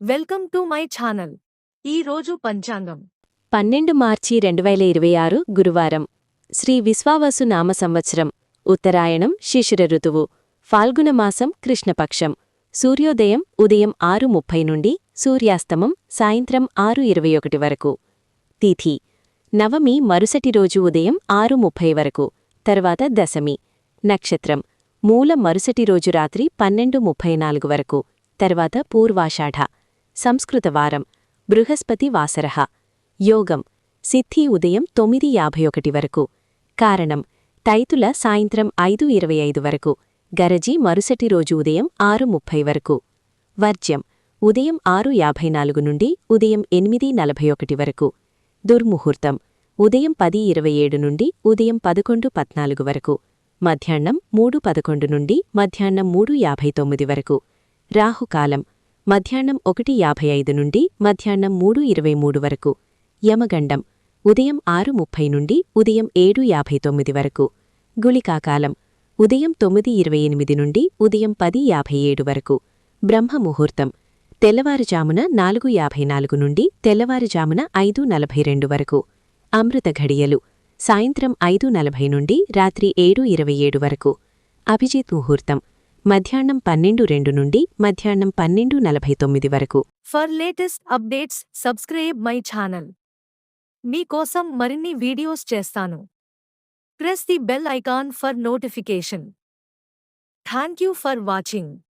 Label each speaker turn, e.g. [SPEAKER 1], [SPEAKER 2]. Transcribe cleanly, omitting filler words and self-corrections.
[SPEAKER 1] Welcome to my channel. ఈ రోజు పంచాంగం
[SPEAKER 2] 12 మార్చి 2026 గురువారం. శ్రీ విశ్వావసు నామ సంవత్సరం. ఉత్తరాయణం శిశిర ఋతువు. ఫాల్గుణమాసం కృష్ణపక్షం. సూర్యోదయం ఉదయం 6:30 నుండి సూర్యాస్తమం సాయంత్రం 6:21 వరకు. తిథి నవమి మరుసటి రోజు ఉదయం 6:30 వరకు. తర్వాత దశమి. నక్షత్రం మూల మరుసటి రోజు రాత్రి 12:34 వరకు. తర్వాత పూర్వాషాఢ. సంస్కృత వారం బృహస్పతి వాసరః. యోగం సిద్ధి ఉదయం 9:51 వరకు. కారణం తైతుల సాయంత్రం 5:25 వరకు. గరజి మరుసటి రోజు ఉదయం 6:30 వరకు. వర్జ్యం ఉదయం 6:54 నుండి ఉదయం 8:41 వరకు. దుర్ముహూర్తం ఉదయం 10:27 నుండి ఉదయం 11:14 వరకు. మధ్యాహ్నం 3:11 నుండి మధ్యాహ్నం 3:59 వరకు. రాహుకాలం మధ్యాహ్నం 1:55 నుండి మధ్యాహ్నం 3:23 వరకు. యమగండం ఉదయం 6:30 నుండి ఉదయం 7:59 వరకు. గుళికాకాలం ఉదయం 9:28 నుండి ఉదయం 10:57 వరకు. బ్రహ్మముహూర్తం తెల్లవారుజామున 4:54 నుండి తెల్లవారుజామున 5:42 వరకు. అమృత ఘడియలు సాయంత్రం 5:40 నుండి రాత్రి 7:27 వరకు. అభిజిత్ ముహూర్తం మధ్యాహ్నం 12:02 నుండి మధ్యాహ్నం 12:49 వరకు.
[SPEAKER 1] For latest updates subscribe my channel. మీకోసం మరిన్ని వీడియోస్ చేస్తాను. Press the bell icon for notification. Thank you for watching.